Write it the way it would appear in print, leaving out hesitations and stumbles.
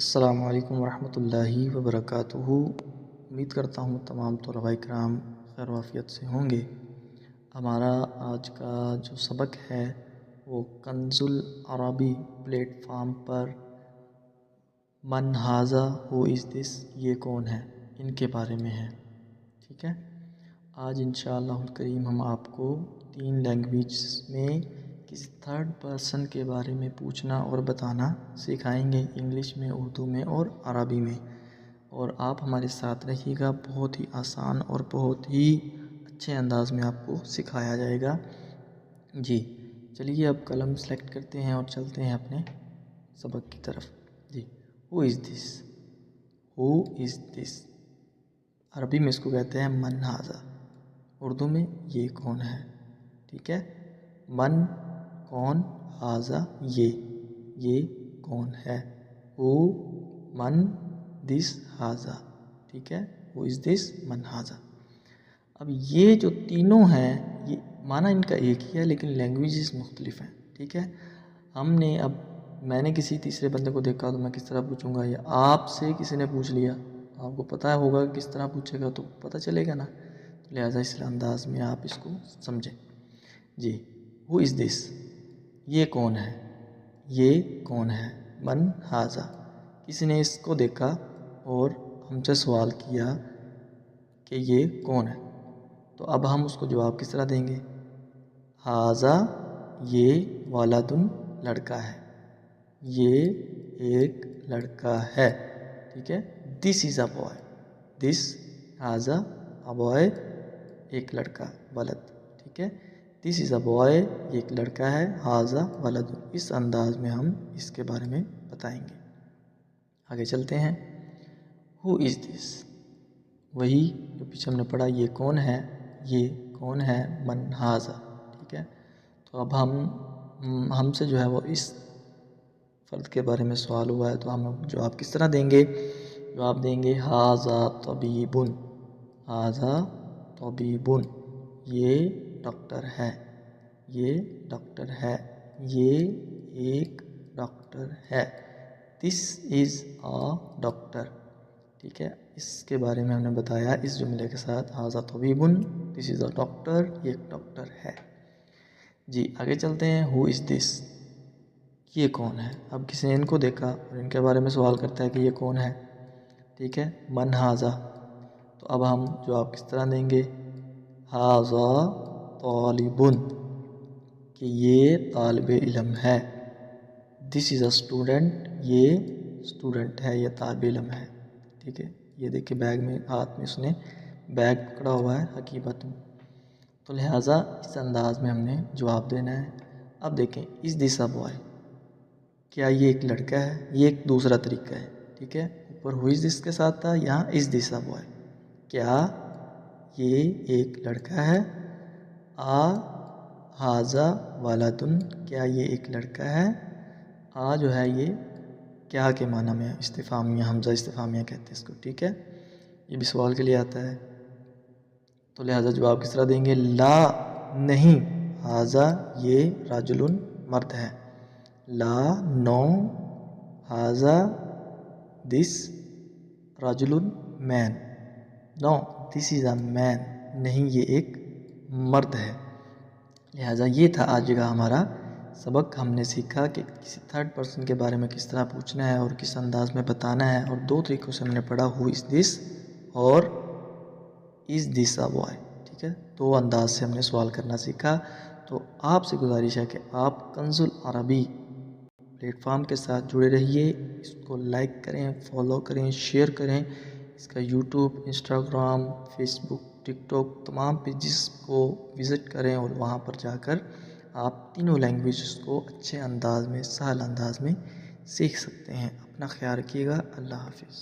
السلام علیکم ورحمۃ اللہ وبرکاتہ۔ امید کرتا ہوں تمام طلباء کرام خیر و عافیت سے ہوں گے۔ ہمارا آج کا جو سبق ہے وہ کنز العربی پلیٹ فارم پر من ھذا ہو از دس، یہ کون ہے، ان کے بارے میں ہے۔ ٹھیک ہے، آج انشاءاللہ الکریم ہم آپ کو 3 لینگویج میں کسی تھرڈ پرسن کے بارے میں پوچھنا اور بتانا سکھائیں گے، انگلش میں، اردو میں اور عربی میں، اور آپ ہمارے ساتھ رہیے گا۔ بہت ہی آسان اور بہت ہی اچھے انداز میں آپ کو سکھایا جائے گا۔ جی چلیے اب قلم سلیکٹ کرتے ہیں اور چلتے ہیں اپنے سبق کی طرف۔ جی، ہو از دس، ہو از دس، عربی میں اس کو کہتے ہیں من ھذا، اردو میں یہ کون ہے۔ ٹھیک ہے، من کون، ھذا یہ کون ہے، ہو من دس ھذا۔ ٹھیک ہے، ہو از دس من ھذا۔ اب یہ جو تینوں ہیں یہ معنی ان کا ایک ہی ہے لیکن لینگویجز مختلف ہیں۔ ٹھیک ہے، میں نے کسی تیسرے بندے کو دیکھا تو میں کس طرح پوچھوں گا، یا آپ سے کسی نے پوچھ لیا، آپ کو پتہ ہوگا کس طرح پوچھے گا تو پتہ چلے گا نا، لہٰذا اس انداز میں آپ اس کو سمجھیں۔ جی، ہو از دس، یہ کون ہے، یہ کون ہے، من ھذا، کسی نے اس کو دیکھا اور ہم سے سوال کیا کہ یہ کون ہے، تو اب ہم اس کو جواب کس طرح دیں گے، ھذا یہ ولدن لڑکا ہے، یہ ایک لڑکا ہے۔ ٹھیک ہے، دس از a boy, this ھذا a boy, ایک لڑکا، ولد۔ ٹھیک ہے، دس از اے بوائے، یہ ایک لڑکا ہے، ھذا ولد، اس انداز میں ہم اس کے بارے میں بتائیں گے۔ آگے چلتے ہیں، ہو از دس، وہی جو پیچھے ہم نے پڑھا، یہ کون ہے، یہ کون ہے، من ھذا۔ ٹھیک ہے، تو اب ہم سے جو ہے وہ اس فرد کے بارے میں سوال ہوا ہے تو ہم جواب کس طرح دیں گے، جواب دیں گے ھذا طبیب، ھذا طبیب، یہ ڈاکٹر ہے، یہ ڈاکٹر ہے، یہ ایک ڈاکٹر ہے، دس از اے ڈاکٹر۔ ٹھیک ہے، اس کے بارے میں ہم نے بتایا اس جملے کے ساتھ، ھذا طبیب، دس از اے ڈاکٹر، یہ ایک ڈاکٹر ہے۔ جی آگے چلتے ہیں، ہو از دس، یہ کون ہے۔ اب کسی نے ان کو دیکھا اور ان کے بارے میں سوال کرتا ہے کہ یہ کون ہے۔ ٹھیک ہے، من ھذا، تو اب ہم جواب کس طرح دیں گے، ھذا طالب، کہ یہ طالب علم ہے، دس از اے اسٹوڈنٹ، یہ اسٹوڈنٹ ہے، یہ طالب علم ہے۔ ٹھیک ہے، یہ دیکھیں بیگ میں، ہاتھ میں اس نے بیگ پکڑا ہوا ہے، حقیقت، تو لہٰذا اس انداز میں ہم نے جواب دینا ہے۔ اب دیکھیں، از دس اے بوائے، کیا یہ ایک لڑکا ہے، یہ ایک دوسرا طریقہ ہے۔ ٹھیک ہے، اوپر ہو از دس کے ساتھ تھا، یہاں از دس اے بوائے، کیا یہ ایک لڑکا ہے، ھذا ولدن، کیا یہ ایک لڑکا ہے، جو ہے یہ کیا کے معنی میں استفہامیہ، حمزہ استفہامیہ کہتے ہیں اس کو۔ ٹھیک ہے، یہ بھی سوال کے لیے آتا ہے، تو لہٰذا جواب کس طرح دیں گے، لا نہیں، ھذا یہ رجل مرد ہے، لا نو، ھذا دس رجل مین، نو دس از اے مین، نہیں یہ ایک مرد ہے۔ لہٰذا یہ تھا آج کا ہمارا سبق۔ ہم نے سیکھا کہ کسی تھرڈ پرسن کے بارے میں کس طرح پوچھنا ہے اور کس انداز میں بتانا ہے، اور 2 طریقوں سے ہم نے پڑھا، ہو از دس اور از دس اے بوائے۔ ٹھیک ہے، 2 انداز سے ہم نے سوال کرنا سیکھا۔ تو آپ سے گزارش ہے کہ آپ کنز العربی پلیٹ فارم کے ساتھ جڑے رہیے، اس کو لائک کریں، فالو کریں، شیئر کریں، اس کا یوٹیوب، انسٹاگرام، فیس بک، ٹک ٹاک، تمام پیجز کو وزٹ کریں اور وہاں پر جا کر آپ تینوں لینگویجز کو اچھے انداز میں، سہل انداز میں سیکھ سکتے ہیں۔ اپنا خیال رکھیے گا، اللہ حافظ۔